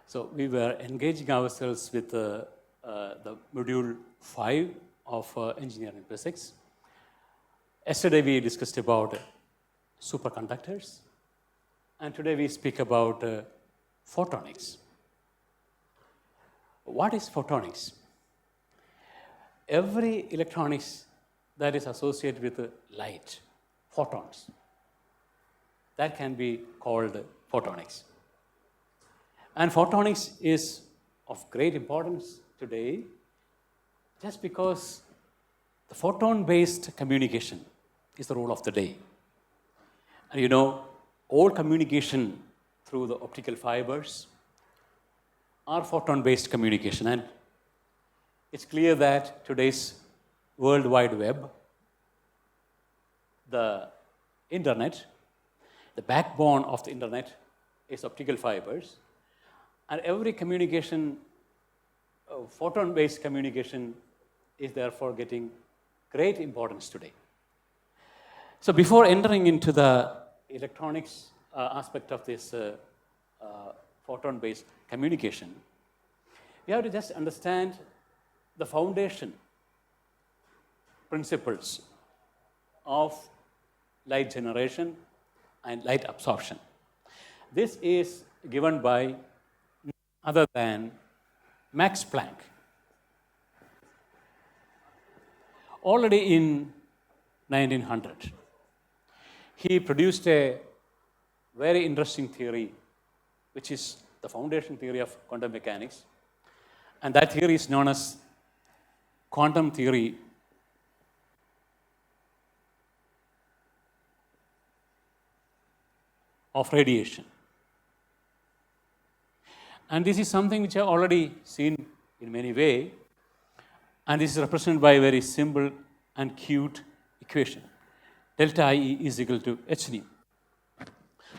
So we were engaging ourselves with the module 5 of engineering physics. Yesterday we discussed about superconductors, and today we speak about photonics. What is photonics? Every electronics that is associated with light, photons, that can be called photonics. And photonics is of great importance today just because the photon-based communication is the role of the day. And you know, all communication through the optical fibers are photon-based communication. And it's clear that today's World Wide Web, the internet, the backbone of the internet is optical fibers. And every communication, photon-based communication, is therefore getting great importance today. So before entering into the electronics aspect of this photon-based communication, we have to just understand the foundation principles of light generation and light absorption. This is given by other than Max Planck. Already in 1900, he produced a very interesting theory, which is the foundation theory of quantum mechanics. And that theory is known as quantum theory of radiation. And this is something which I have already seen in many ways. And this is represented by a very simple and cute equation. Delta E is equal to h nu.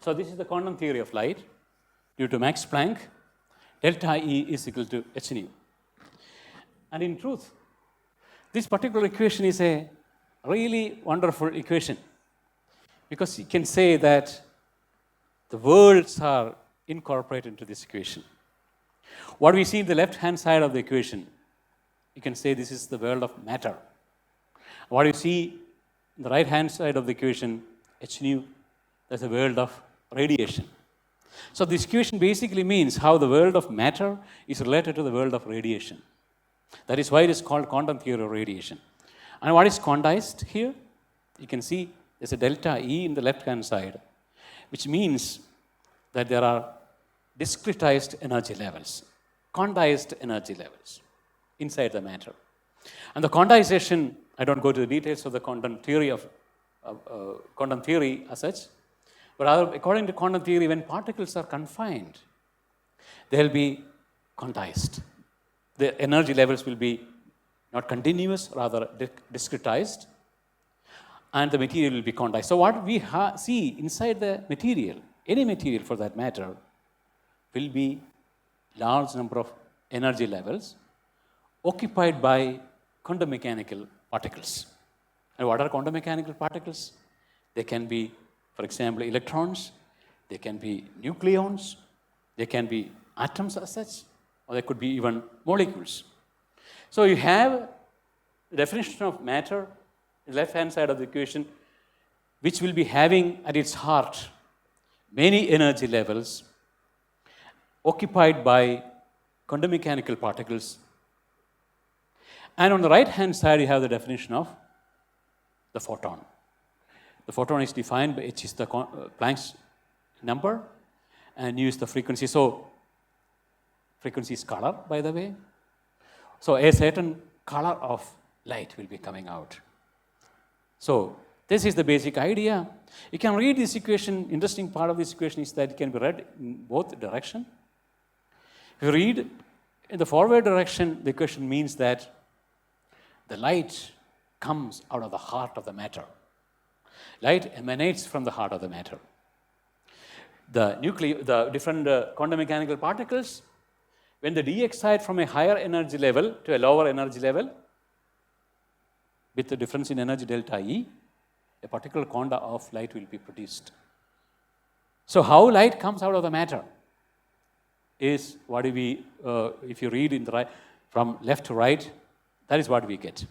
So this is the quantum theory of light. Due to Max Planck, delta E is equal to h nu. And in truth, this particular equation is a really wonderful equation, because you can say that the worlds are incorporated into this equation. What we see in the left-hand side of the equation, you can say this is the world of matter. What you see in the right-hand side of the equation, h nu, that's the world of radiation. So this equation basically means how the world of matter is related to the world of radiation. That is why it is called quantum theory of radiation. And what is quantized here? You can see there's a delta E in the left-hand side, which means that there are discretized energy levels, quantized energy levels inside the matter. And the quantization, I don't go to the details of the quantum theory as such, but according to quantum theory, when particles are confined, they'll be quantized. The energy levels will be not continuous, rather discretized, and the material will be quantized. So what we see inside the material, any material for that matter, will be large number of energy levels occupied by quantum mechanical particles. And what are quantum mechanical particles? They can be, for example, electrons, they can be nucleons, they can be atoms as such, or they could be even molecules. So you have the definition of matter, the left-hand side of the equation, which will be having at its heart many energy levels occupied by quantum mechanical particles. And on the right-hand side, you have the definition of the photon. The photon is defined by h is the Planck's number, and u is the frequency. So frequency is color, by the way. So a certain color of light will be coming out. So this is the basic idea. You can read this equation. Interesting part of this equation is that it can be read in both directions. If you read in the forward direction, the equation means that the light comes out of the heart of the matter. Light emanates from the heart of the matter. The different quantum mechanical particles, when they de-excite from a higher energy level to a lower energy level, with the difference in energy delta E, a particular quanta of light will be produced. So how light comes out of the matter? is what we, if you read in the right, from left to right, that is what we get.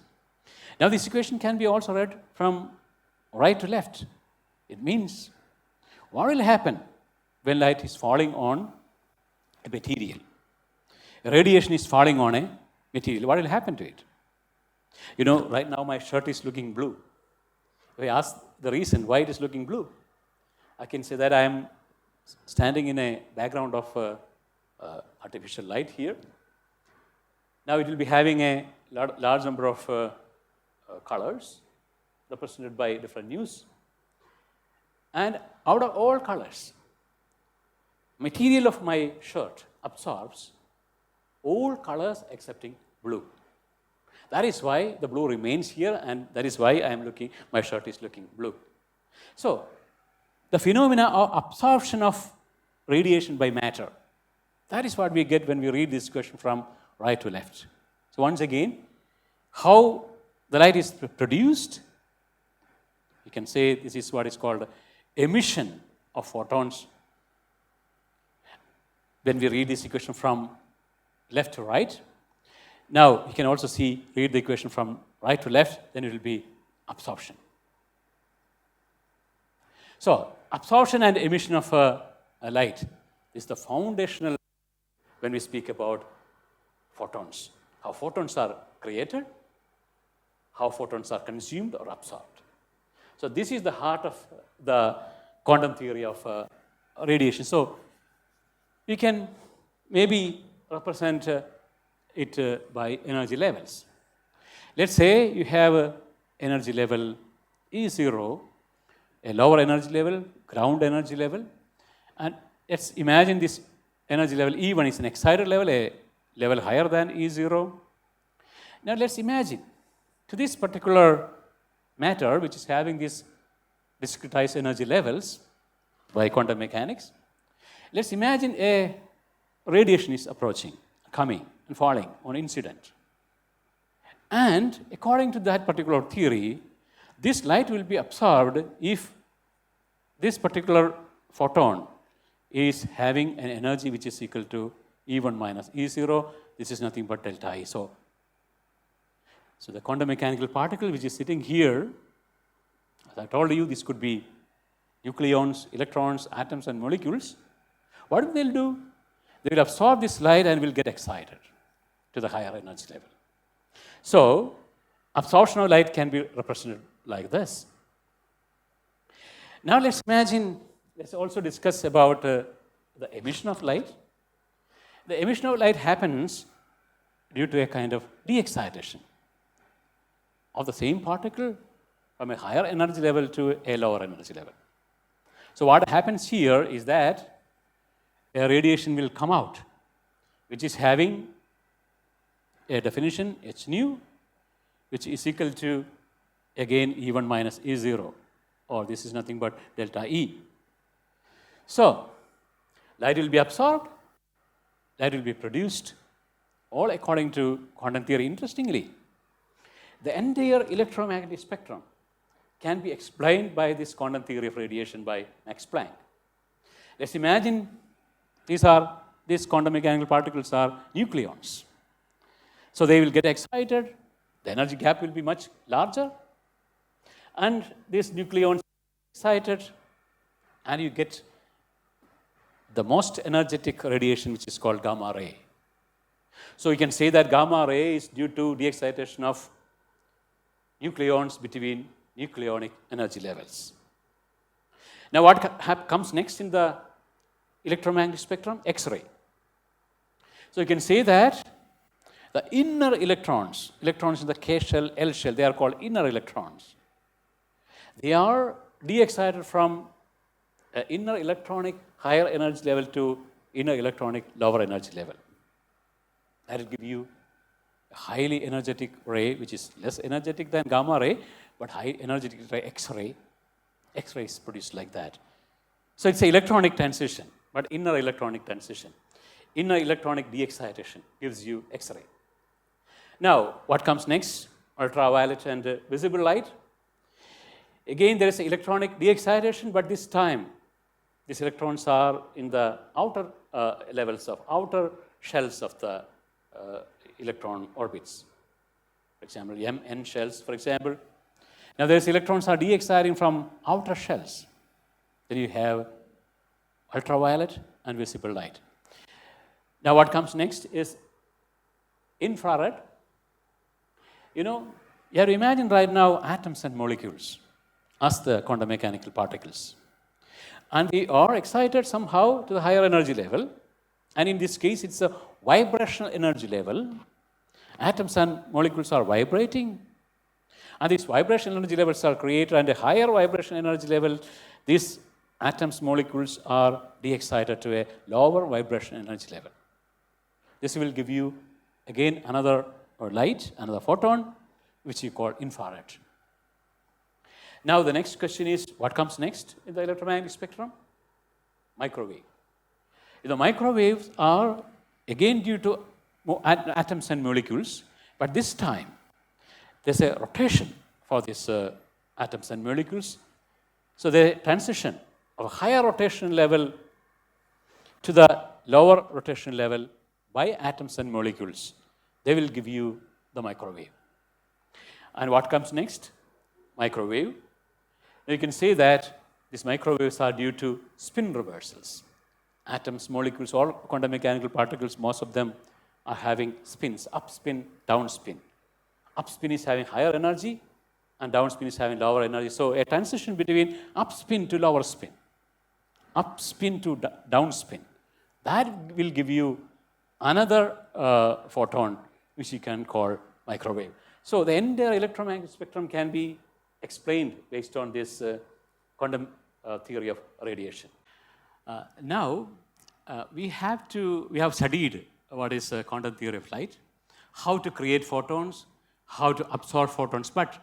Now this equation can be also read from right to left. It means what will happen when light is falling on a material? Radiation is falling on a material. What will happen to it? You know, right now my shirt is looking blue. If I ask the reason why it is looking blue, I can say that I am standing in a background of artificial light here. Now it will be having a large number of colors represented by different hues. And out of all colors, material of my shirt absorbs all colors excepting blue. That is why the blue remains here, and that is why my shirt is looking blue. So, the phenomena of absorption of radiation by matter, that is what we get when we read this question from right to left. So once again, how the light is produced, you can say this is what is called emission of photons. When we read this equation from left to right, now you can also read the equation from right to left, then it will be absorption. So absorption and emission of a light is the foundational when we speak about photons. How photons are created, how photons are consumed or absorbed. So this is the heart of the quantum theory of radiation. So we can maybe represent it by energy levels. Let's say you have an energy level E0, a lower energy level, ground energy level, and let's imagine this energy level E1 is an excited level, a level higher than E0. Now let's imagine to this particular matter which is having these discretized energy levels by quantum mechanics, let's imagine a radiation is approaching, coming and falling on incident. And according to that particular theory, this light will be absorbed if this particular photon is having an energy which is equal to E1 minus E0. This is nothing but delta E. So the quantum mechanical particle which is sitting here, as I told you, this could be nucleons, electrons, atoms, and molecules. What will they do? They will absorb this light and will get excited to the higher energy level. So absorption of light can be represented like this. Now let's also discuss about the emission of light. The emission of light happens due to a kind of de-excitation of the same particle from a higher energy level to a lower energy level. So what happens here is that a radiation will come out, which is having a definition h nu, which is equal to, again, E1 minus E0, or this is nothing but delta E. So light will be absorbed, light will be produced, all according to quantum theory. Interestingly, the entire electromagnetic spectrum can be explained by this quantum theory of radiation by Max Planck. Let's imagine these quantum mechanical particles are nucleons. So they will get excited, the energy gap will be much larger, and these nucleons excited, and you get the most energetic radiation, which is called gamma ray. So you can say that gamma ray is due to de-excitation of nucleons between nucleonic energy levels. Now what comes next in the electromagnetic spectrum? X-ray. So you can say that the inner electrons in the K shell, L shell, they are called inner electrons. They are de-excited from inner electronic higher energy level to inner electronic lower energy level. That will give you a highly energetic ray, which is less energetic than gamma ray, but high energetic ray, X-ray. X-ray is produced like that. So it's an electronic transition, but inner electronic transition. Inner electronic de-excitation gives you X-ray. Now, what comes next? Ultraviolet and visible light. Again, there is electronic de-excitation, but this time These electrons are in the outer levels of outer shells of the electron orbits. For example, M, N shells, for example. Now, these electrons are de-exciting from outer shells. Then you have ultraviolet and visible light. Now, what comes next is infrared. You have to imagine right now atoms and molecules as the quantum mechanical particles. And we are excited somehow to the higher energy level. And in this case, it's a vibrational energy level. Atoms and molecules are vibrating. And these vibrational energy levels are created, and a higher vibration energy level, these atoms, molecules are de-excited to a lower vibration energy level. This will give you, again, another light, another photon, which you call infrared. Now, the next question is, what comes next in the electromagnetic spectrum? Microwave. The microwaves are, again, due to atoms and molecules, but this time, there's a rotation for these atoms and molecules. So the transition of a higher rotation level to the lower rotation level by atoms and molecules, they will give you the microwave. And what comes next? Microwave. Now you can say that these microwaves are due to spin reversals. Atoms, molecules, all quantum mechanical particles, most of them are having spins, up spin, down spin. Up spin is having higher energy, and down spin is having lower energy. So a transition between up spin to lower spin, up spin to down spin, that will give you another photon, which you can call microwave. So the entire electromagnetic spectrum can be explained based on this quantum theory of radiation. Now, we have studied what is quantum theory of light, how to create photons, how to absorb photons, but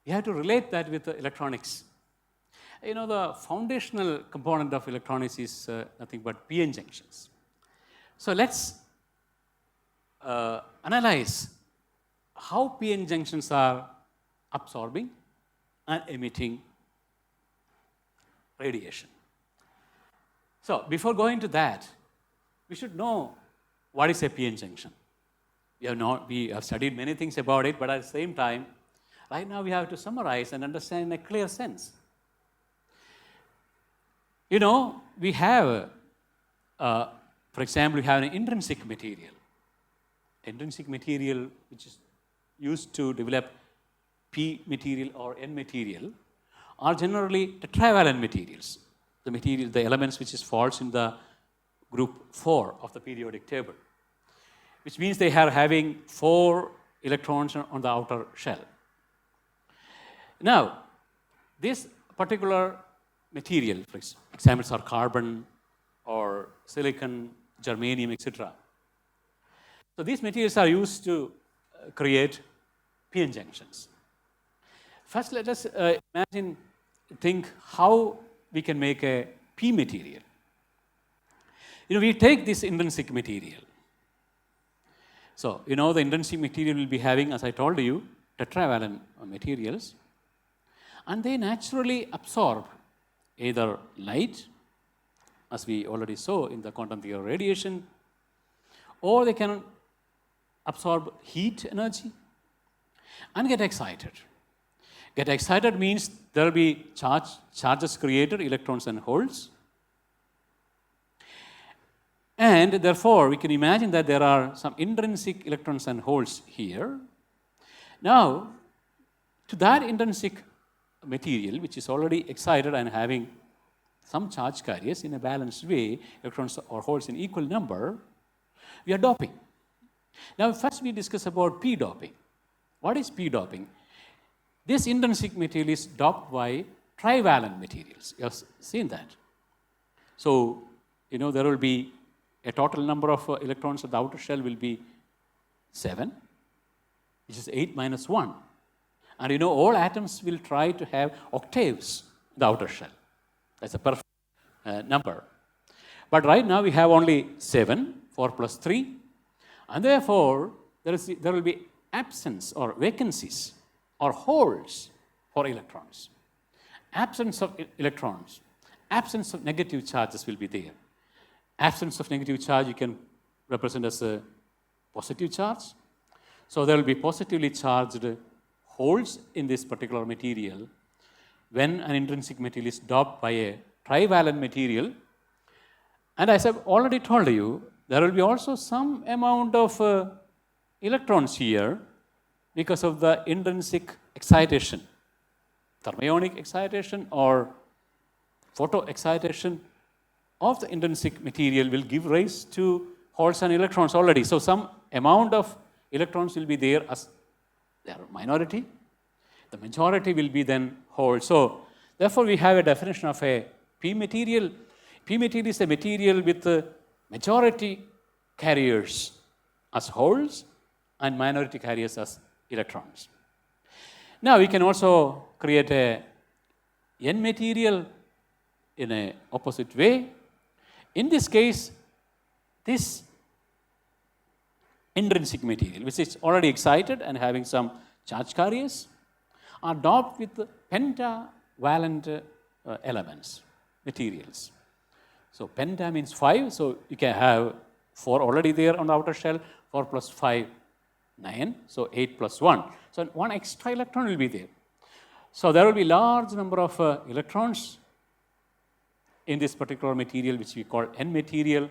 you have to relate that with electronics. The foundational component of electronics is nothing but p-n junctions. So let's analyze how p-n junctions are absorbing and emitting radiation. So before going to that, we should know what is a p-n junction. We have studied many things about it, but at the same time, right now we have to summarize and understand in a clear sense. We have, for example, we have an intrinsic material. Intrinsic material which is used to develop P material or N material are generally tetravalent materials. The elements which falls in the group 4 of the periodic table, which means they are having 4 electrons on the outer shell. Now, this particular material, for examples are carbon or silicon, germanium, etc. So these materials are used to create p-n junctions. First, let us think how we can make a p material. We take this intrinsic material. So, the intrinsic material will be having, as I told you, tetravalent materials, and they naturally absorb either light, as we already saw in the quantum theory of radiation, or they can absorb heat energy and get excited. Get excited means there will be charges created, electrons and holes. And therefore, we can imagine that there are some intrinsic electrons and holes here. Now, to that intrinsic material, which is already excited and having some charge carriers in a balanced way, electrons or holes in equal number, we are doping. Now, first we discuss about p-doping. What is p-doping? This intrinsic material is doped by trivalent materials. You have seen that. So, there will be a total number of electrons at the outer shell will be 7, which is 8 minus 1. And all atoms will try to have octaves in the outer shell. That's a perfect number. But right now we have only 7, 4 plus 3. And therefore, there will be absence or vacancies or holes for electrons. Absence of electrons, absence of negative charges will be there. Absence of negative charge you can represent as a positive charge. So there will be positively charged holes in this particular material when an intrinsic material is doped by a trivalent material. And as I've already told you, there will be also some amount of electrons here because of the intrinsic excitation, thermionic excitation or photo excitation of the intrinsic material will give rise to holes and electrons already. So some amount of electrons will be there as they are minority. The majority will be then holes. So therefore we have a definition of a p material. P material is a material with majority carriers as holes and minority carriers as electrons. Now we can also create a n material in an opposite way. In this case, this intrinsic material, which is already excited and having some charge carriers, are doped with pentavalent elements, materials. So penta means 5, so you can have 4 already there on the outer shell, 4 plus 5, 9, so 8 plus 1. So one extra electron will be there. So there will be large number of electrons in this particular material, which we call N material.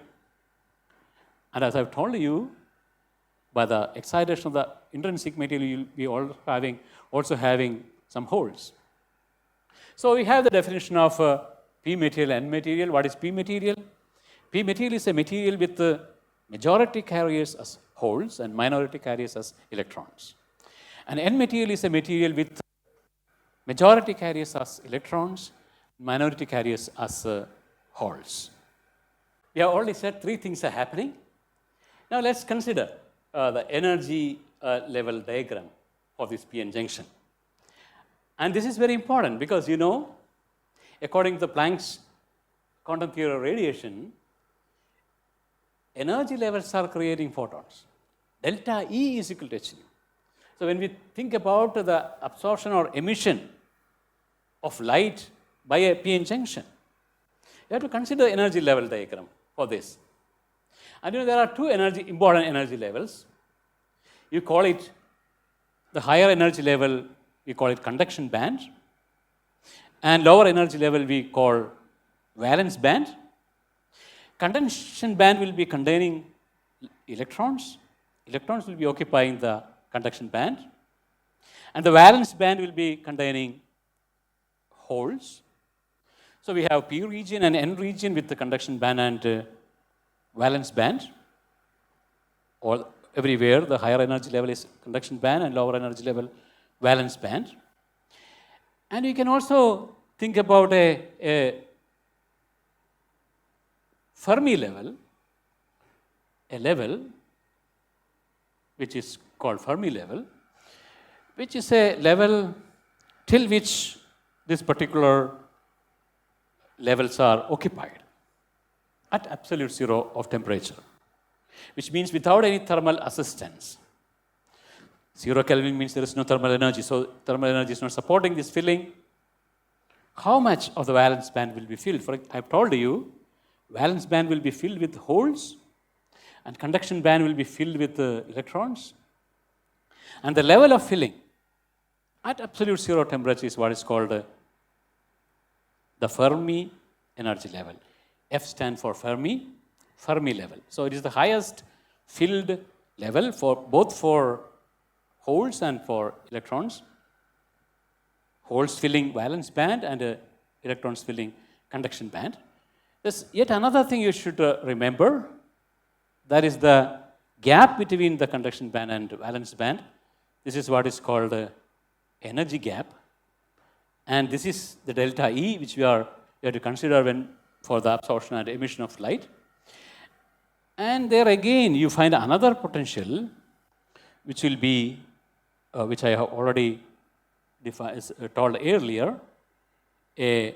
And as I've told you, by the excitation of the intrinsic material, you'll be also having some holes. So we have the definition of P material, N material. What is P material? P material is a material with majority carriers as holes and minority carriers as electrons. And N material is a material with majority carriers as electrons, minority carriers as holes. We have already said 3 things are happening. Now let's consider the energy level diagram of this p-n junction. And this is very important because you know, according to Planck's quantum theory of radiation, energy levels are creating photons. Delta E is equal to h nu. So when we think about the absorption or emission of light by a p-n junction, you have to consider energy level diagram for this. And you know there are 2 important energy levels. You call it the higher energy level, we call it conduction band, and lower energy level we call valence band. Conduction band will be containing electrons. Electrons will be occupying the conduction band, and the valence band will be containing holes. So we have p region and n region with the conduction band and valence band. Or everywhere the higher energy level is conduction band and lower energy level valence band. And you can also think about a Fermi level, a level which is called Fermi level, which is a level till which this particular levels are occupied at absolute zero of temperature, which means without any thermal assistance. 0 Kelvin means there is no thermal energy, so thermal energy is not supporting this filling. How much of the valence band will be filled? I have told you, valence band will be filled with holes, and conduction band will be filled with electrons. And the level of filling at absolute zero temperature is what is called the Fermi energy level. F stands for Fermi, Fermi level. So it is the highest filled level for both for holes and for electrons. Holes filling valence band and electrons filling conduction band. There's yet another thing you should remember. That is the gap between the conduction band and valence band. This is what is called the energy gap. And this is the delta E, which we have to consider for the absorption and emission of light. And there again, you find another potential, which will be, which I have already told earlier, a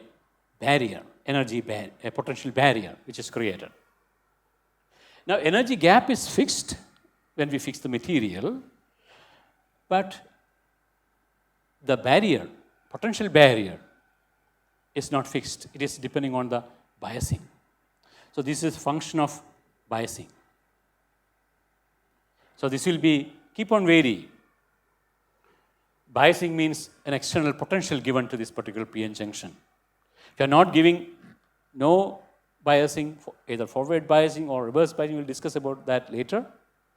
barrier, energy barrier, a potential barrier, which is created. Now, energy gap is fixed when we fix the material, but the barrier, potential barrier, is not fixed. It is depending on the biasing. So this is a function of biasing. So this will be keep on varying. Biasing means an external potential given to this particular p-n junction. If you are not giving no biasing, either forward biasing or reverse biasing, we'll discuss about that later.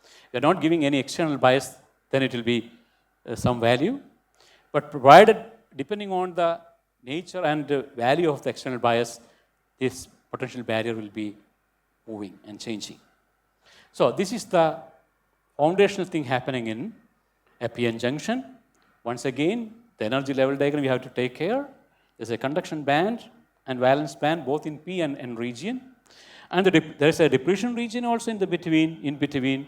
If you are not giving any external bias, then it will be some value. But provided, depending on the nature and value of the external bias, this potential barrier will be moving and changing. So this is the foundational thing happening in a p-n junction. Once again, the energy level diagram we have to take care. There's a conduction band and valence band both in p and n region. And there is a depletion region also in between.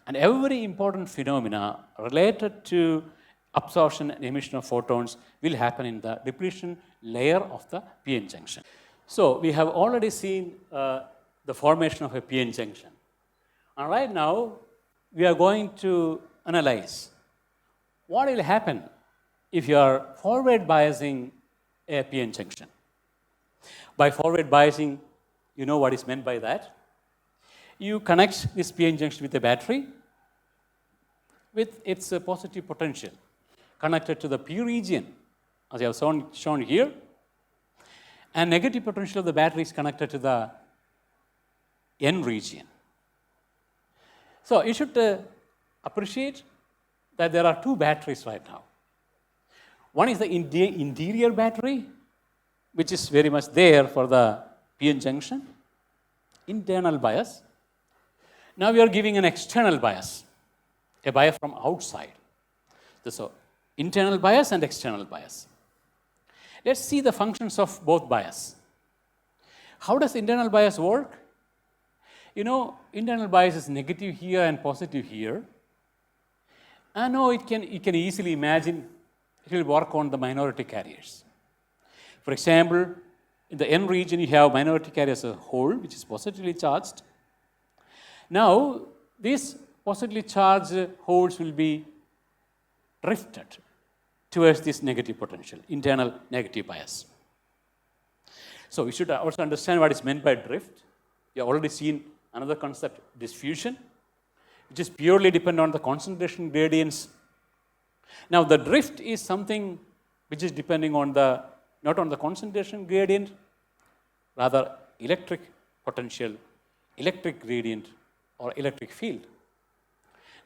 And every important phenomena related to absorption and emission of photons will happen in the depletion layer of the p-n junction. So we have already seen the formation of a p-n junction. And right now, we are going to analyze what will happen if you are forward biasing a p-n junction. By forward biasing, you know what is meant by that. You connect this p-n junction with a battery with its positive potential connected to the p region, as I have shown here, and negative potential of the battery is connected to the n region. So you should appreciate that there are two batteries right now. One is the interior battery, which is very much there for the p-n junction, internal bias. Now we are giving an external bias, a bias from outside. So internal bias and external bias. Let's see the functions of both bias. How does internal bias work? You know, internal bias is negative here and positive here. And now you can easily imagine it will work on the minority carriers. For example, in the n region, you have minority carriers as a whole, which is positively charged. Now, these positively charged holes will be drifted towards this negative potential, internal negative bias. So we should also understand what is meant by drift. You have already seen another concept, diffusion, which is purely dependent on the concentration gradients. Now, the drift is something which is depending on not on the concentration gradient, rather electric potential, electric gradient, or electric field.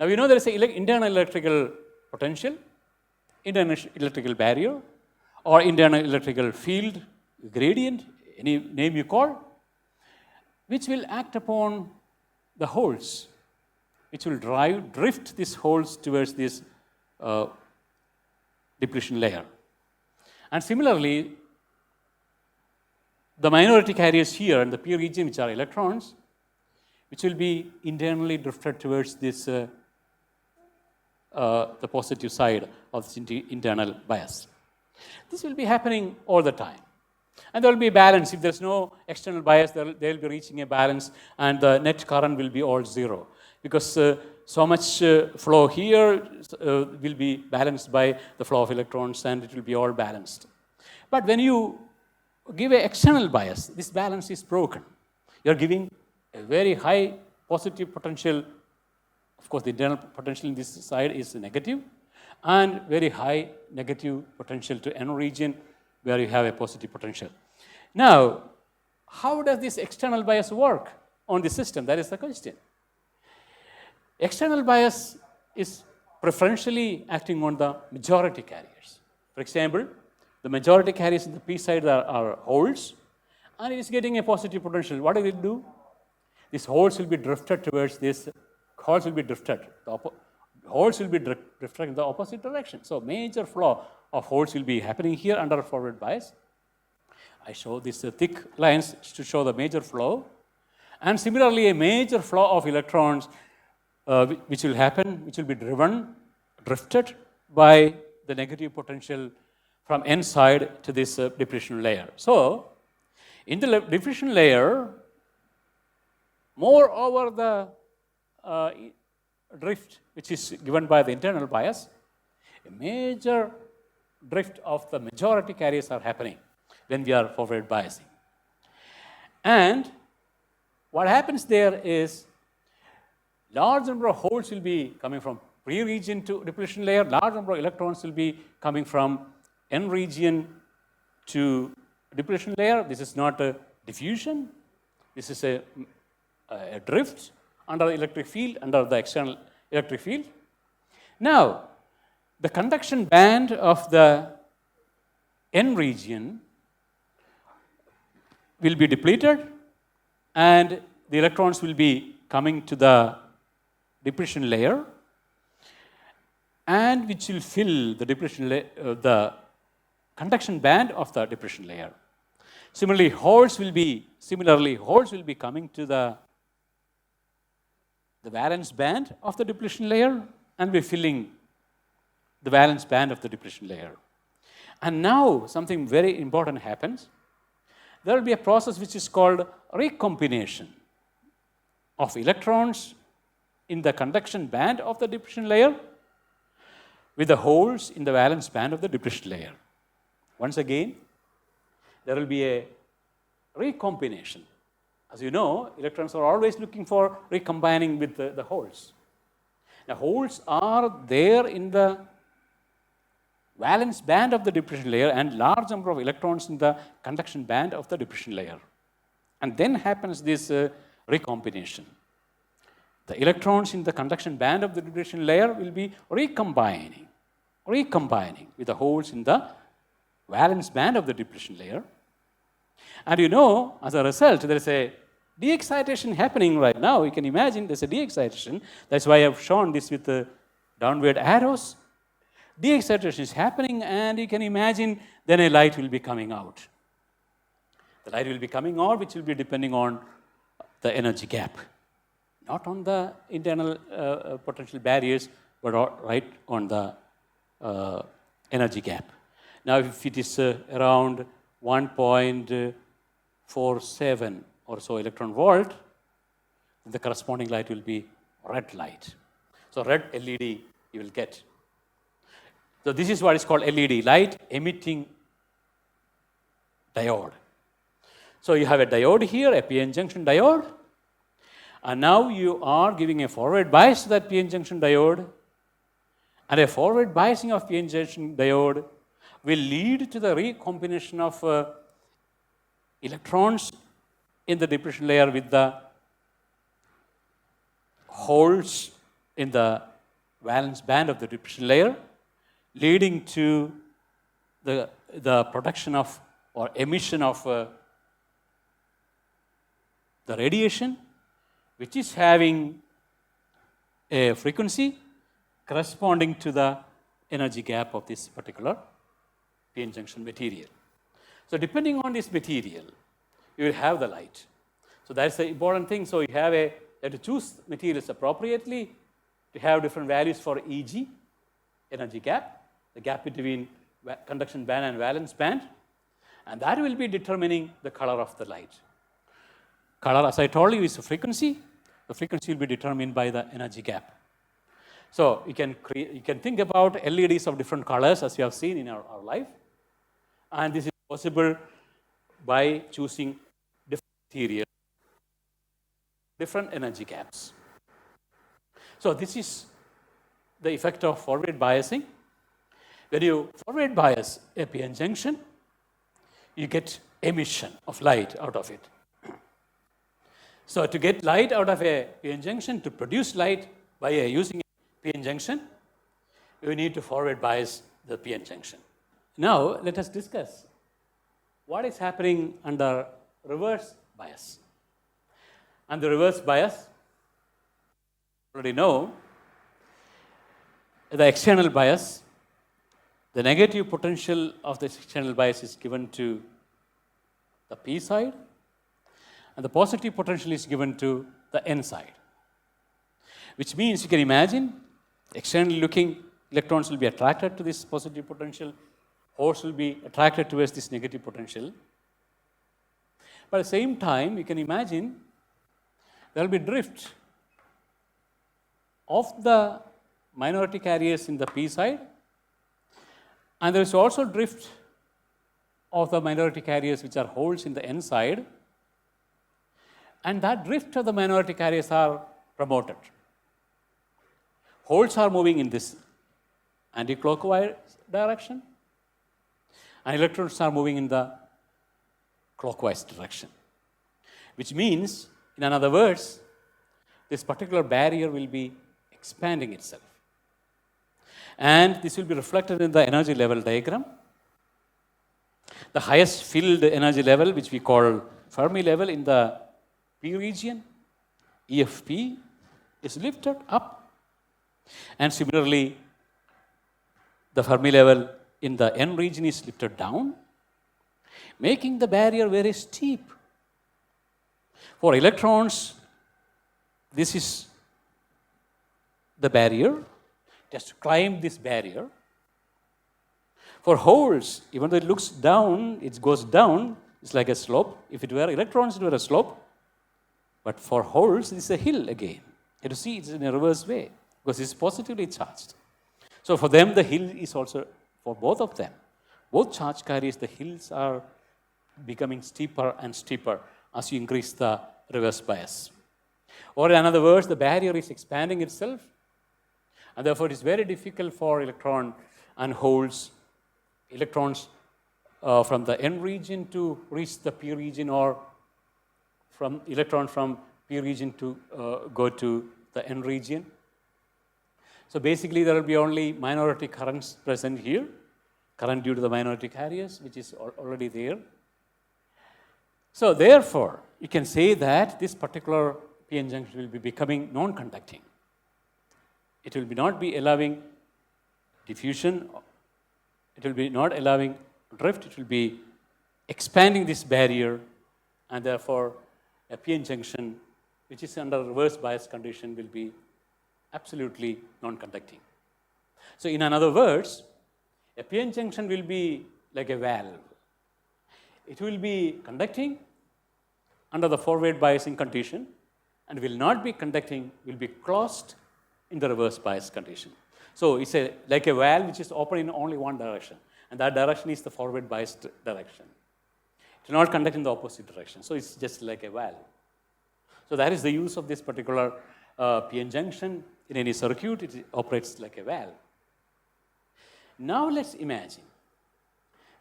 Now, we know there is an internal electrical potential, internal electrical barrier, or internal electrical field gradient, any name you call, which will act upon the holes, which will drift these holes towards this depletion layer. And similarly, the minority carriers here in the p region, which are electrons, which will be internally drifted towards this the positive side of this internal bias. This will be happening all the time. And there will be a balance. If there's no external bias, they will be reaching a balance, and the net current will be all zero. Because so much flow here will be balanced by the flow of electrons, and it will be all balanced. But when you give an external bias, this balance is broken. You're giving a very high positive potential. Of course, the internal potential in this side is negative, and very high negative potential to n region, where you have a positive potential. Now, how does this external bias work on the system? That is the question. External bias is preferentially acting on the majority carriers. For example, the majority carriers in the p side are holes, and it is getting a positive potential. What will it do? These holes will be drifted towards this. Holes will be drifted. Holes will be drifted in the opposite direction. So major flow of holes will be happening here under forward bias. I show these thick lines to show the major flow. And similarly, a major flow of electrons which will happen, which will be drifted by the negative potential from n side to this depletion layer. So, in the depletion layer, more over the drift which is given by the internal bias, a major drift of the majority carriers are happening. when we are forward biasing. And what happens there is large number of holes will be coming from P region to depletion layer, large number of electrons will be coming from N region to depletion layer. This is not a diffusion, this is a drift under the electric field, under the external electric field. Now, the conduction band of the N region will be depleted and the electrons will be coming to the depletion layer, and which will fill the depletion the conduction band of the depletion layer. Similarly, holes will be coming to the valence band of the depletion layer and be filling the valence band of the depletion layer. And now something very important happens. There will be a process which is called recombination of electrons in the conduction band of the depletion layer with the holes in the valence band of the depletion layer. Once again, there will be a recombination. As you know, electrons are always looking for recombining with the holes. Now, holes are there in the valence band of the depletion layer and large number of electrons in the conduction band of the depletion layer. And then happens this recombination. The electrons in the conduction band of the depletion layer will be recombining with the holes in the valence band of the depletion layer. And you know, as a result, there is a de-excitation happening right now. You can imagine there's a de-excitation. That's why I've shown this with the downward arrows. De-excitation is happening, and you can imagine then a light will be coming out. The light will be coming out, which will be depending on the energy gap. Not on the internal potential barriers, but right on the energy gap. Now, if it is around 1.47 or so electron volt, the corresponding light will be red light. So, red LED you will get. So, this is what is called LED, light emitting diode. So, you have a diode here, a PN junction diode, and now you are giving a forward bias to that PN junction diode, and a forward biasing of PN junction diode will lead to the recombination of electrons in the depletion layer with the holes in the valence band of the depletion layer, leading to the production of or emission of the radiation, which is having a frequency corresponding to the energy gap of this particular PN junction material. So, depending on this material, you will have the light. So, that's the important thing. So, you have to choose materials appropriately to have different values for EG, energy gap, the gap between conduction band and valence band, and that will be determining the color of the light. Color, as I told you, is a frequency. The frequency will be determined by the energy gap. So, you can think about LEDs of different colors as you have seen in our life, and this is possible by choosing different materials, different energy gaps. So, this is the effect of forward biasing. When you forward bias a PN junction, you get emission of light out of it. So, to get light out of a PN junction, to produce light by using a PN junction, you need to forward bias the PN junction. Now, let us discuss what is happening under reverse bias. Under reverse bias, you already know the external bias, the negative potential of this external bias is given to the P side, and the positive potential is given to the N side, which means you can imagine externally looking electrons will be attracted to this positive potential, holes will be attracted towards this negative potential. But at the same time, you can imagine there will be drift of the minority carriers in the P side, and there is also drift of the minority carriers, which are holes in the n side, and that drift of the minority carriers are promoted. Holes are moving in this anti-clockwise direction, and electrons are moving in the clockwise direction, which means, in other words, this particular barrier will be expanding itself. And this will be reflected in the energy level diagram. The highest filled energy level, which we call Fermi level in the P region, EFP, is lifted up. And similarly, the Fermi level in the N region is lifted down, making the barrier very steep. For electrons, this is the barrier. Just climb this barrier. For holes, even though it looks down, it goes down, it's like a slope. If it were electrons, it were a slope. But for holes, it's a hill again. You see, it's in a reverse way, because it's positively charged. So for them, the hill is also, for both of them, both charge carriers, the hills are becoming steeper and steeper as you increase the reverse bias. Or in other words, the barrier is expanding itself, and therefore it is very difficult for electron and holes, electrons from the N region to reach the P region, or from electron from P region to go to the N region. So basically there will be only minority currents present here, current due to the minority carriers, which is already there. So therefore, you can say that this particular p-n junction will be becoming non-conducting. It will not be allowing diffusion, it will be not allowing drift, it will be expanding this barrier, and therefore a p-n junction which is under reverse bias condition will be absolutely non-conducting. So in other words, a p-n junction will be like a valve. It will be conducting under the forward biasing condition and will not be conducting, will be closed in the reverse bias condition. So it's like a valve which is open in only one direction, and that direction is the forward biased direction. It will not conduct in the opposite direction. So it's just like a valve. So that is the use of this particular p-n junction in any circuit. It operates like a valve. Now let's imagine,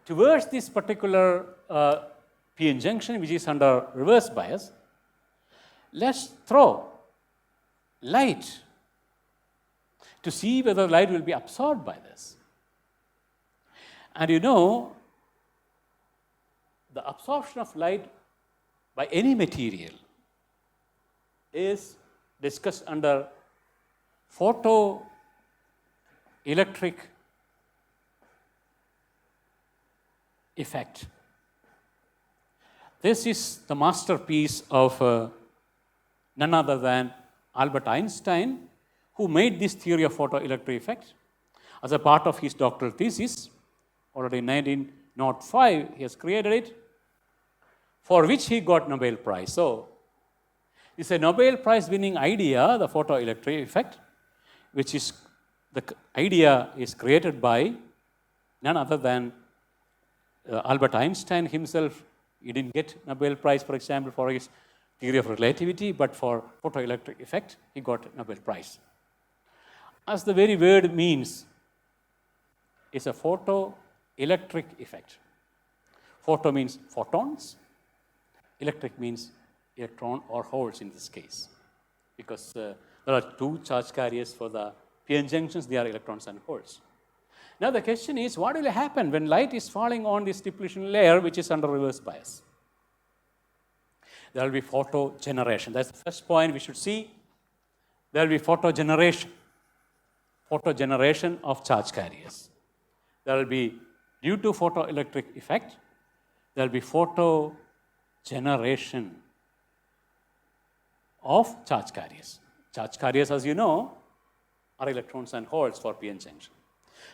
towards this particular p-n junction, which is under reverse bias, let's throw light to see whether light will be absorbed by this. And you know, the absorption of light by any material is discussed under photoelectric effect. This is the masterpiece of none other than Albert Einstein, who made this theory of photoelectric effect as a part of his doctoral thesis. Already in 1905, he has created it, for which he got Nobel Prize. So it's a Nobel Prize winning idea, the photoelectric effect, which is, the idea is created by none other than Albert Einstein himself. He didn't get Nobel Prize, for example, for his theory of relativity, but for photoelectric effect, he got Nobel Prize. As the very word means, it's a photoelectric effect. Photo means photons, electric means electron or holes in this case, because there are two charge carriers for the p-n junctions, they are electrons and holes. Now the question is, what will happen when light is falling on this depletion layer which is under reverse bias? There will be photogeneration. That's the first point we should see. There will be photogeneration of charge carriers. There will be, due to photoelectric effect, there will be photogeneration of charge carriers. Charge carriers, as you know, are electrons and holes for p-n junction.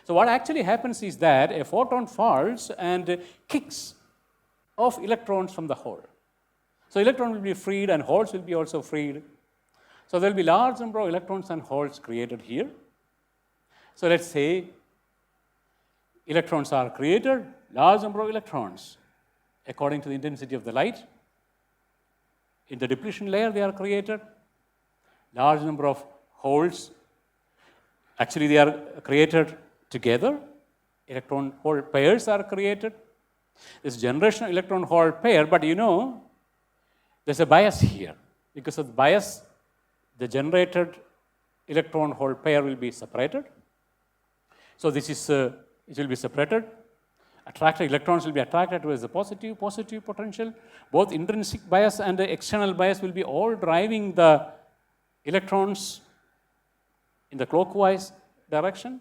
So what actually happens is that a photon falls and kicks off electrons from the hole. So electron will be freed and holes will be also freed. So there will be large number of electrons and holes created here. So let's say electrons are created, large number of electrons according to the intensity of the light. In the depletion layer, they are created. Large number of holes. Actually, they are created together. Electron hole pairs are created. This generation of electron hole pair, but you know, there's a bias here. Because of the bias, the generated electron hole pair will be separated. So this is, it will be separated. Attracted electrons will be attracted towards the positive potential. Both intrinsic bias and the external bias will be all driving the electrons in the clockwise direction.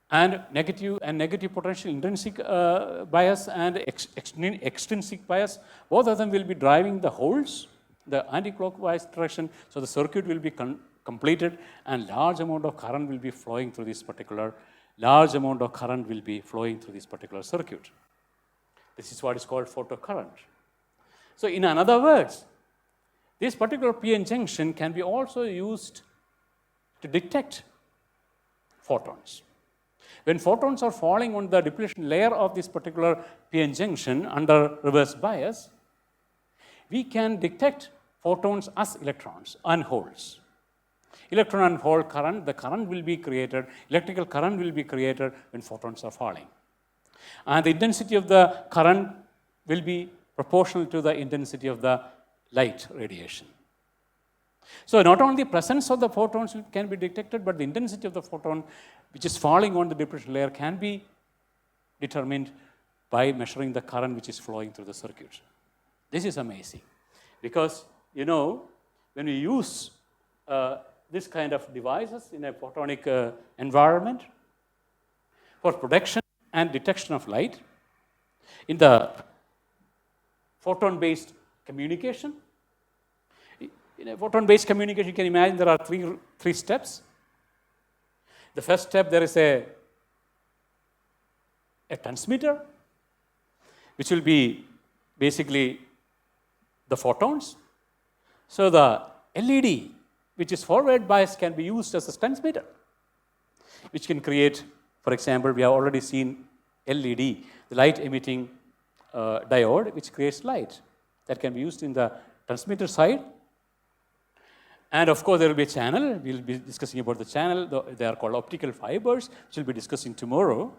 And negative potential, intrinsic bias and extrinsic bias, both of them will be driving the holes, the anti-clockwise direction. So the circuit will be completed, and large amount of current will be flowing through this particular circuit. This is what is called photocurrent. So in other words, this particular p-n junction can be also used to detect photons. When photons are falling on the depletion layer of this particular p-n junction under reverse bias, we can detect photons as electrons and holes. Electron and hole current, the current will be created, electrical current will be created when photons are falling. And the intensity of the current will be proportional to the intensity of the light radiation. So not only the presence of the photons can be detected, but the intensity of the photon which is falling on the depletion layer can be determined by measuring the current which is flowing through the circuit. This is amazing because, you know, when we use this kind of devices in a photonic environment for production and detection of light, in the photon-based communication, in a photon-based communication, you can imagine there are three steps. The first step, there is a transmitter, which will be basically the photons. So the LED, which is forward bias, can be used as a transmitter, which can create, for example, we have already seen LED, the light-emitting diode, which creates light. That can be used in the transmitter side. And of course, there will be a channel. We'll be discussing about the channel. They are called optical fibers, which we'll be discussing tomorrow.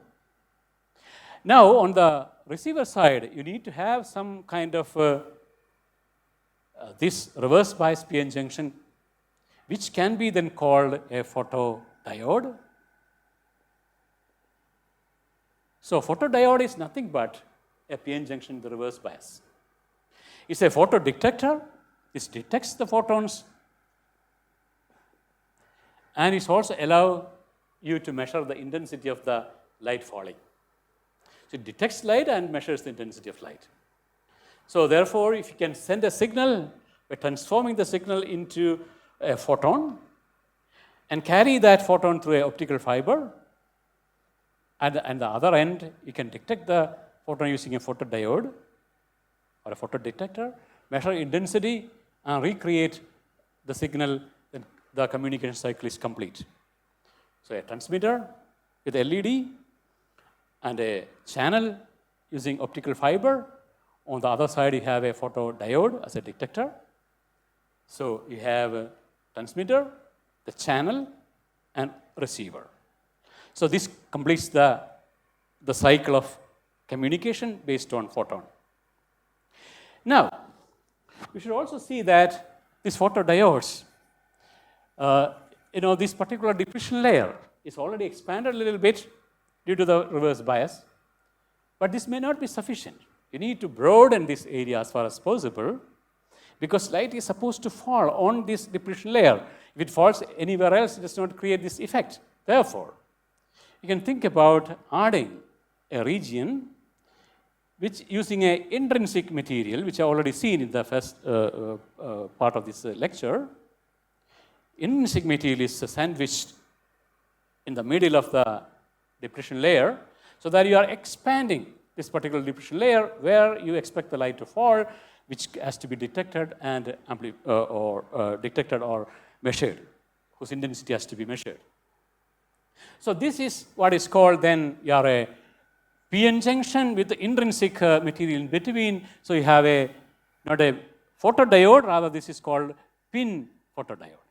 Now, on the receiver side, you need to have some kind of this reverse bias p-n junction, which can be then called a photodiode. So photodiode is nothing but a p-n junction in the reverse bias. It's a photodetector. It detects the photons, and it also allows you to measure the intensity of the light falling. So it detects light and measures the intensity of light. So therefore, if you can send a signal by transforming the signal into a photon and carry that photon through an optical fiber, and the other end, you can detect the photon using a photodiode or a photodetector, measure intensity, and recreate the signal, then the communication cycle is complete. So a transmitter with LED and a channel using optical fiber. On the other side, you have a photodiode as a detector. So you have a transmitter, the channel, and receiver. So this completes the cycle of communication based on photon. Now, we should also see that these photodiodes, this particular depletion layer is already expanded a little bit due to the reverse bias, but this may not be sufficient. You need to broaden this area as far as possible, because light is supposed to fall on this depletion layer. If it falls anywhere else, it does not create this effect. Therefore, you can think about adding a region which, using an intrinsic material, which I already seen in the first part of this lecture. Intrinsic material is sandwiched in the middle of the depletion layer, so that you are expanding this particular depletion layer where you expect the light to fall, which has to be detected and detected or measured, whose intensity has to be measured. So this is what is called then a PN junction with the intrinsic material in between. So you have not a photodiode, rather this is called PIN photodiode.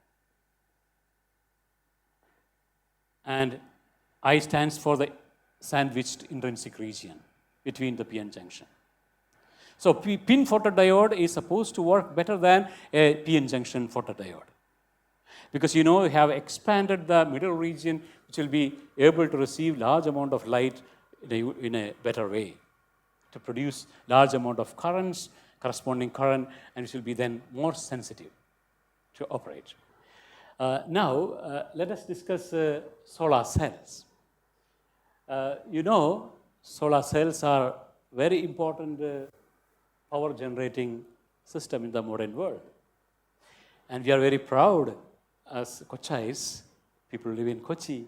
And I stands for the sandwiched intrinsic region between the PN junction. So PIN photodiode is supposed to work better than a PN junction photodiode, because you have expanded the middle region, which will be able to receive large amount of light in a better way, to produce large amount of currents, corresponding current, and it will be then more sensitive to operate. Now, let us discuss solar cells. Solar cells are very important power generating system in the modern world. And we are very proud as Kochais, people live in Kochi,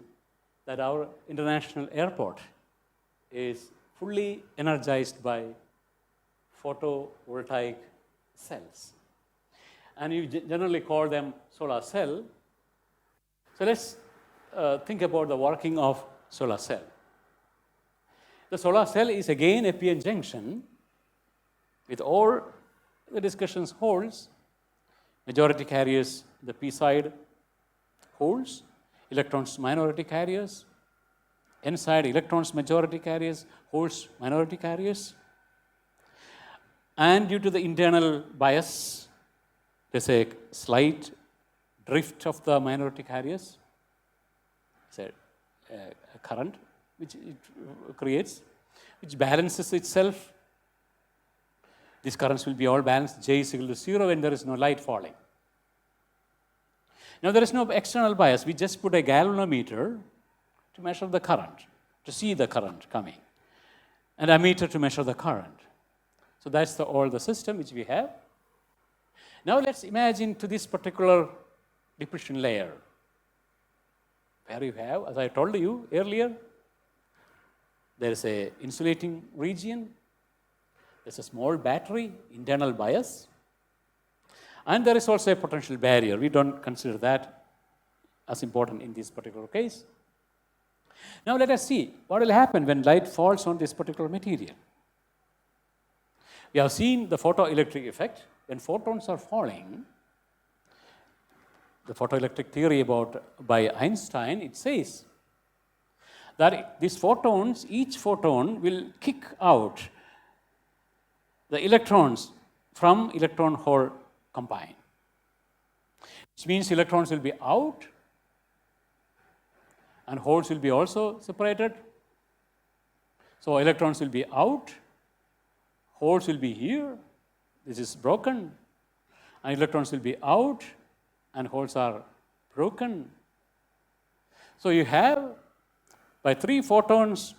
that our international airport is fully energized by photovoltaic cells. And you generally call them solar cell. So let's think about the working of solar cell. The solar cell is again a PN junction with all the discussions holds, majority carriers, the p side holds, electrons minority carriers, n side electrons majority carriers, holes minority carriers. And due to the internal bias, there's a slight drift of the minority carriers. It's a current which it creates, which balances itself. These currents will be all balanced. J is equal to 0 when there is no light falling. Now there is no external bias. We just put a galvanometer to measure the current, to see the current coming, and a meter to measure the current. So that's all the system which we have. Now let's imagine to this particular depletion layer, where you have, as I told you earlier, there is a insulating region, there's a small battery, internal bias, and there is also a potential barrier. We don't consider that as important in this particular case. Now let us see what will happen when light falls on this particular material. We have seen the photoelectric effect. When photons are falling, the photoelectric theory by Einstein, it says that these photons, each photon will kick out the electrons from electron hole combine, which means electrons will be out and holes will be also separated. So electrons will be out, holes will be here, this is broken, and electrons will be out and holes are broken. So you have, by 3 photons,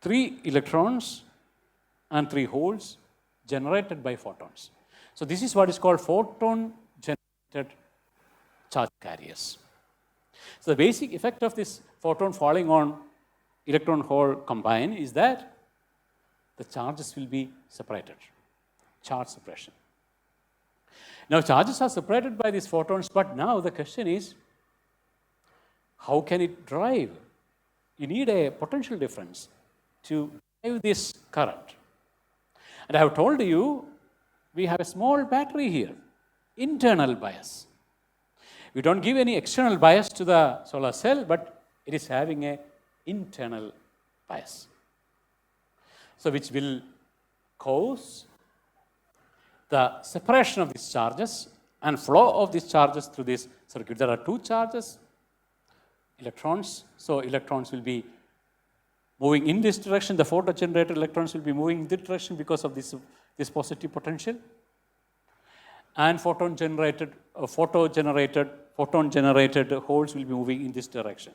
3 electrons and 3 holes generated by photons. So this is what is called photon-generated charge carriers. So the basic effect of this photon falling on electron hole combine is that the charges will be separated, charge separation. Now charges are separated by these photons, but now the question is, how can it drive? You need a potential difference to drive this current. And I have told you, we have a small battery here, internal bias. We don't give any external bias to the solar cell, but it is having an internal bias. So which will cause the separation of these charges and flow of these charges through this circuit. There are 2 charges, electrons. So electrons will be moving in this direction. The photo-generated electrons will be moving in this direction because of this positive potential. And photon-generated holes will be moving in this direction.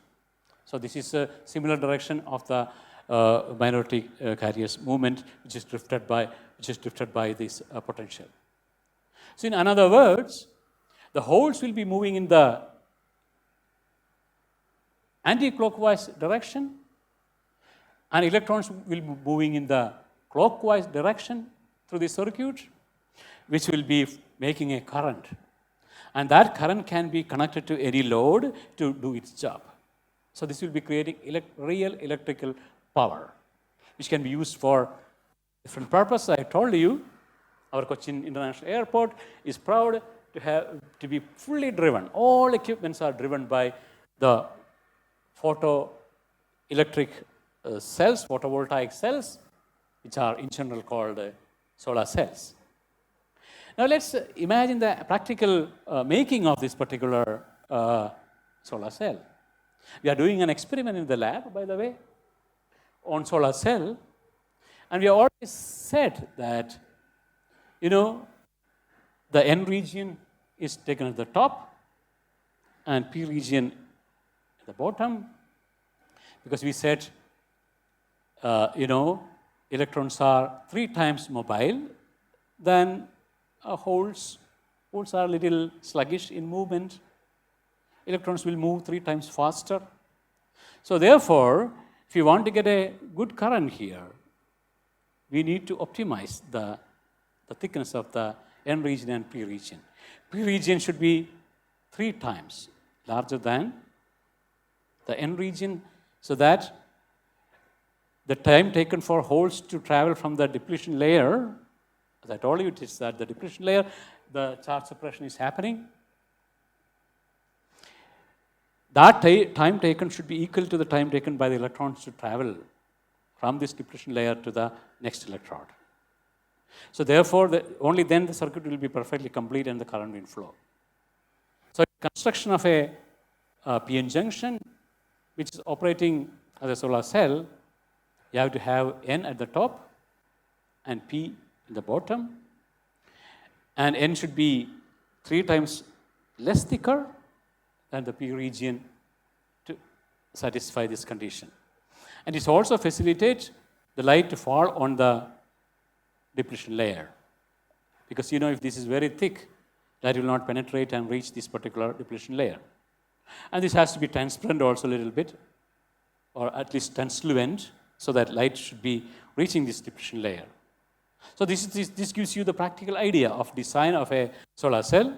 So this is a similar direction of the minority carriers movement, which is drifted by this potential. So in other words, the holes will be moving in the anti-clockwise direction, and electrons will be moving in the clockwise direction through the circuit, which will be making a current. And that current can be connected to any load to do its job. So this will be creating real electrical power which can be used for different purposes. I told you, our Cochin International Airport is proud to be fully driven. All equipments are driven by the photoelectric cells, photovoltaic cells, which are in general called solar cells. Now let's imagine the practical making of this particular solar cell. We are doing an experiment in the lab, by the way, on solar cell, and we have already said that, the N region is taken at the top and P region at the bottom, because we said, electrons are 3 times mobile than holes. Holes are a little sluggish in movement. Electrons will move 3 times faster. So therefore, if you want to get a good current here, we need to optimize the thickness of the N region and P region. P region should be 3 times larger than the N region, so that the time taken for holes to travel from the depletion layer, as I told you, it is at the depletion layer, the charge suppression is happening. That time taken should be equal to the time taken by the electrons to travel from this depletion layer to the next electrode. So therefore, only then the circuit will be perfectly complete and the current will flow. So construction of a PN junction, which is operating as a solar cell, you have to have N at the top and P at the bottom. And N should be 3 times less thicker than the P region to satisfy this condition. And it also facilitates the light to fall on the depletion layer. Because if this is very thick, light will not penetrate and reach this particular depletion layer. And this has to be transparent also a little bit, or at least translucent, so that light should be reaching this depletion layer. So this gives you the practical idea of design of a solar cell.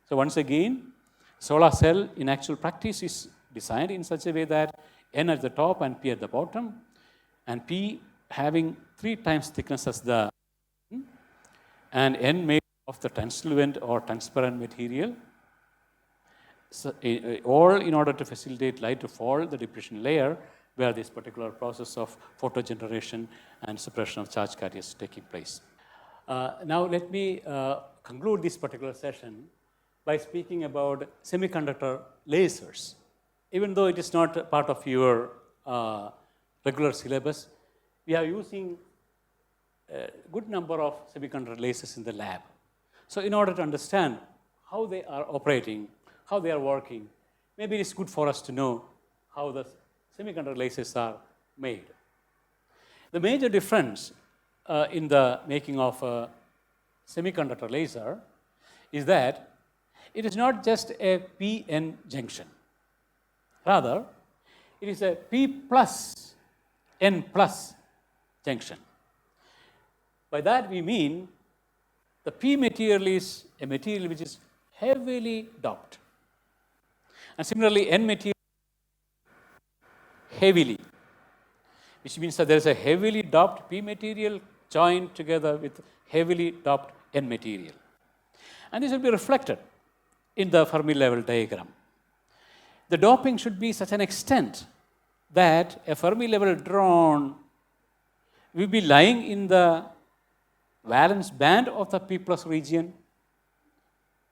So once again, solar cell in actual practice is designed in such a way that N at the top and P at the bottom, and P having 3 times thickness as the and N made of the translucent or transparent material, so, all in order to facilitate light to fall the depletion layer, where this particular process of photogeneration and suppression of charge carriers is taking place. Now let me conclude this particular session by speaking about semiconductor lasers. Even though it is not part of your regular syllabus, we are using a good number of semiconductor lasers in the lab. So in order to understand how they are operating, how they are working, maybe it is good for us to know how the semiconductor lasers are made. The major difference in the making of a semiconductor laser is that it is not just a PN junction. Rather, it is a P plus N plus junction. By that we mean the P material is a material which is heavily doped. And similarly, N material heavily, which means that there is a heavily doped P material joined together with heavily doped N material. And this will be reflected in the Fermi level diagram. The doping should be such an extent that a Fermi level drone will be lying in the valence band of the P plus region,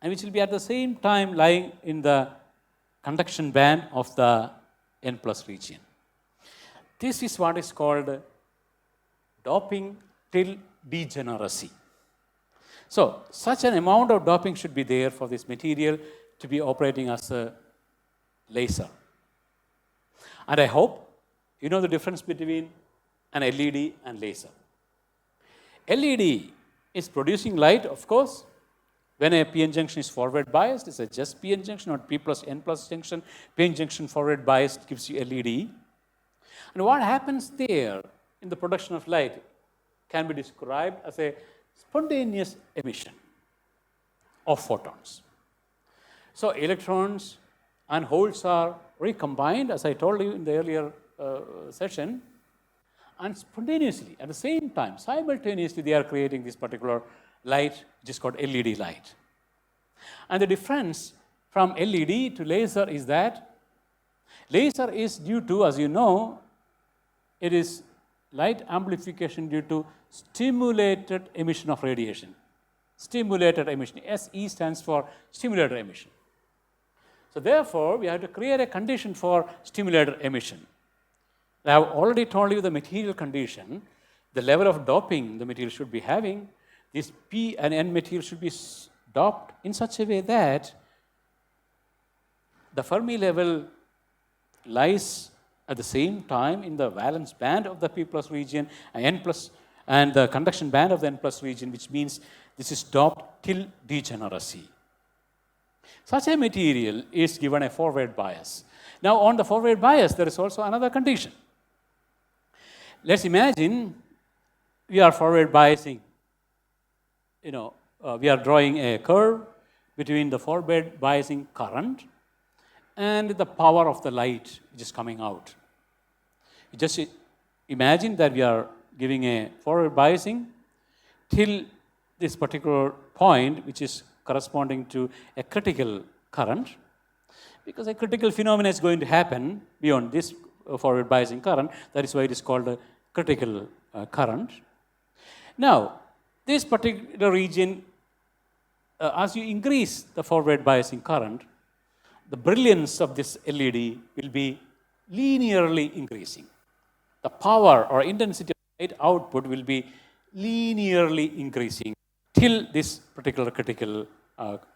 and which will be at the same time lying in the conduction band of the N plus region. This is what is called doping till degeneracy. So such an amount of doping should be there for this material to be operating as a laser. And I hope you know the difference between an LED and laser. LED is producing light, of course. When a PN junction is forward biased, it's a just PN junction, not P plus N plus junction. PN junction forward biased gives you LED. And what happens there in the production of light can be described as a spontaneous emission of photons. So electrons and holes are recombined, as I told you in the earlier session, And spontaneously, at the same time, simultaneously, they are creating this particular light, which is called LED light. And the difference from LED to laser is that laser is due to, as you know, it is light amplification due to stimulated emission of radiation. Stimulated emission. SE stands for stimulated emission. So therefore, we have to create a condition for stimulated emission. I have already told you the material condition, the level of doping the material should be having. This P and N material should be doped in such a way that the Fermi level lies at the same time in the valence band of the P plus region and N plus, and the conduction band of the N plus region, which means this is doped till degeneracy. Such a material is given a forward bias. Now, on the forward bias, there is also another condition. Let's imagine we are forward biasing. We are drawing a curve between the forward biasing current and the power of the light which is coming out. Just imagine that we are giving a forward biasing till this particular point, which is corresponding to a critical current, because a critical phenomenon is going to happen beyond this forward biasing current. That is why it is called a critical current. Now, this particular region, as you increase the forward biasing current, the brilliance of this LED will be linearly increasing. The power or intensity of light output will be linearly increasing till this particular critical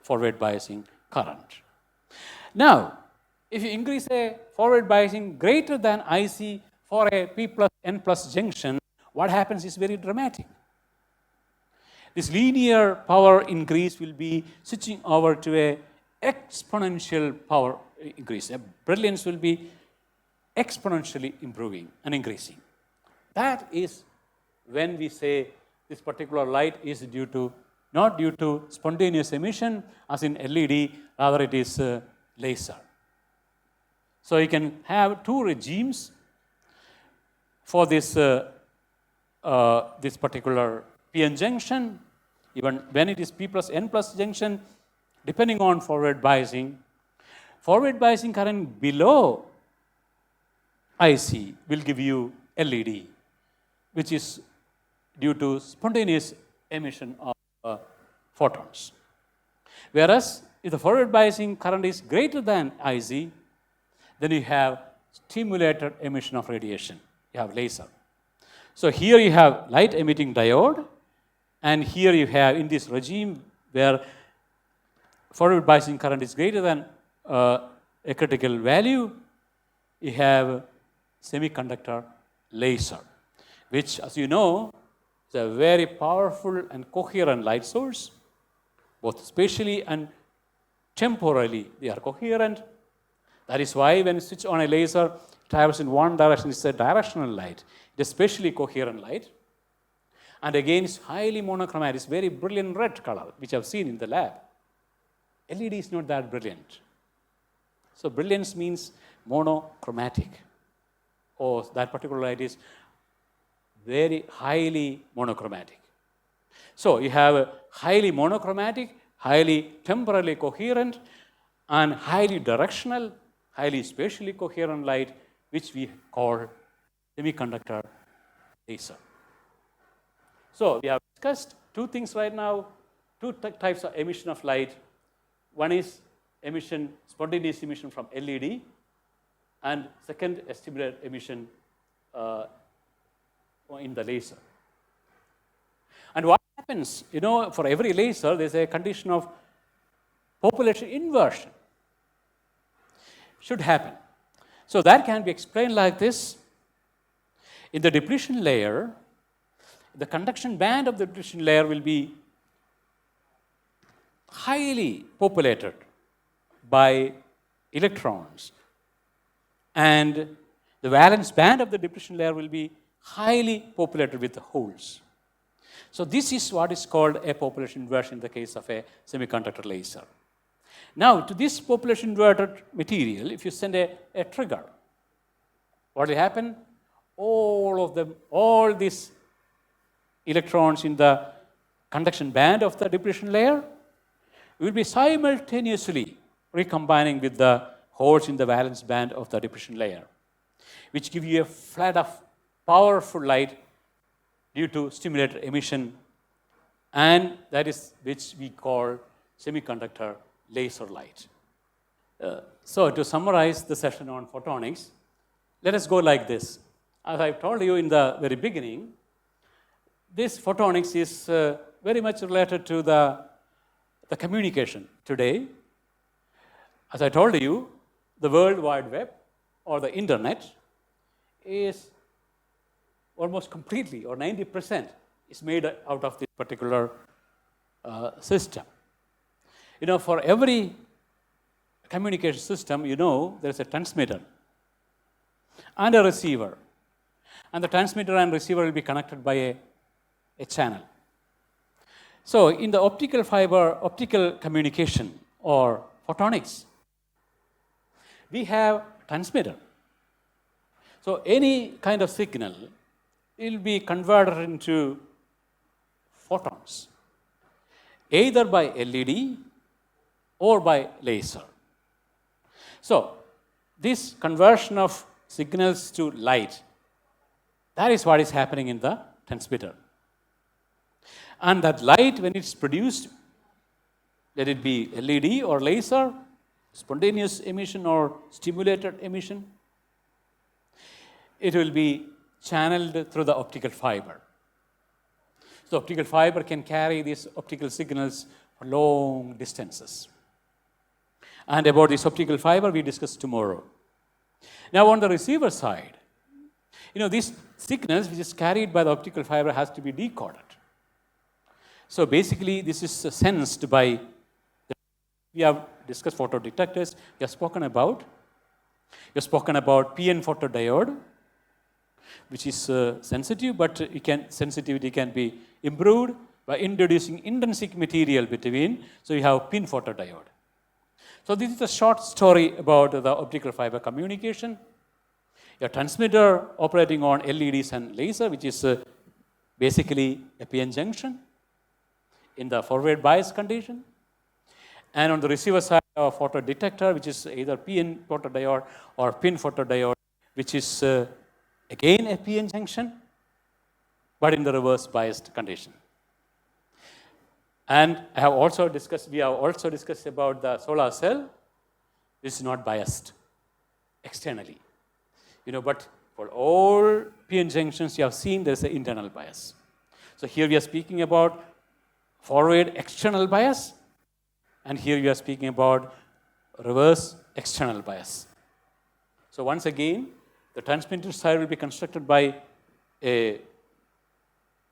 forward biasing current. Now, if you increase a forward biasing greater than IC for a P plus N plus junction, what happens is very dramatic. This linear power increase will be switching over to a exponential power increase. The brilliance will be exponentially improving and increasing. That is when we say this particular light is not due to spontaneous emission as in LED, rather it is laser. So you can have two regimes for this particular PN junction, even when it is P plus N plus junction, depending on forward biasing. Forward biasing current below IC will give you LED, which is due to spontaneous emission of photons. Whereas if the forward biasing current is greater than IC, then you have stimulated emission of radiation. You have laser. So here you have light emitting diode, and here you have in this regime where forward biasing current is greater than a critical value, you have semiconductor laser, which, as you know, is a very powerful and coherent light source. Both spatially and temporally they are coherent. That is why when you switch on a laser, it travels in one direction. It's a directional light. It is spatially coherent light. And again, it's highly monochromatic. It's very brilliant red color, which I've seen in the lab. LED is not that brilliant. So brilliance means monochromatic. Or that particular light is very highly monochromatic. So you have a highly monochromatic, highly temporally coherent, and highly directional, highly spatially coherent light, which we call semiconductor laser. So we have discussed two things right now, two types of emission of light. One is emission, spontaneous emission from LED, and second, stimulated emission in the laser. And what happens, for every laser, there's a condition of population inversion. Should happen. So that can be explained like this. In the depletion layer, the conduction band of the depletion layer will be highly populated by electrons, and the valence band of the depletion layer will be highly populated with the holes. So this is what is called a population inversion in the case of a semiconductor laser. Now, to this population inverted material, if you send a trigger, what will happen? all of them, all these electrons in the conduction band of the depletion layer will be simultaneously recombining with the holes in the valence band of the depletion layer, which give you a flood of powerful light due to stimulated emission, and that is which we call semiconductor laser light. So to summarize the session on photonics, let us go like this. As I told you in the very beginning, this photonics is very much related to the communication today. As I told you, the World Wide Web or the internet is almost completely, or 90%, is made out of this particular system. You know, for every communication system, you know, there is a transmitter and a receiver. And the transmitter and receiver will be connected by a channel. So in the optical communication or photonics, we have transmitter. So any kind of signal will be converted into photons, either by LED or by laser. So this conversion of signals to light, that is what is happening in the transmitter. And that light, when it's produced, let it be LED or laser, spontaneous emission or stimulated emission, it will be channeled through the optical fiber. So optical fiber can carry these optical signals for long distances. And about this optical fiber, we discuss tomorrow. Now on the receiver side, you know, these signals which is carried by the optical fiber has to be decoded. So basically, this is sensed by, we have discussed photodetectors, we have spoken about PN photodiode, which is sensitive, but sensitivity can be improved by introducing intrinsic material between, so you have PIN photodiode. So this is a short story about the optical fiber communication. A transmitter operating on LEDs and laser, which is basically a PN junction in the forward bias condition. And on the receiver side, a photodetector, which is either PN photodiode or PIN photodiode, which is again a PN junction, but in the reverse biased condition. And we have also discussed about the solar cell. This is not biased externally. You know, but for all PN junctions you have seen, there is an internal bias. So here we are speaking about forward external bias, and here we are speaking about reverse external bias. So once again, the transmitter side will be constructed by a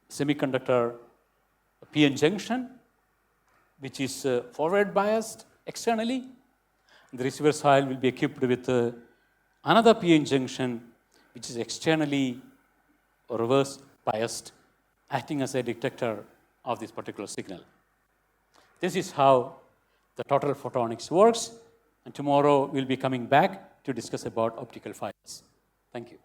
semiconductor PN junction, which is forward biased externally. The receiver side will be equipped with another PN junction, which is externally or reverse biased, acting as a detector of this particular signal. This is how the total photonics works, and tomorrow we'll be coming back to discuss about optical fibers. Thank you.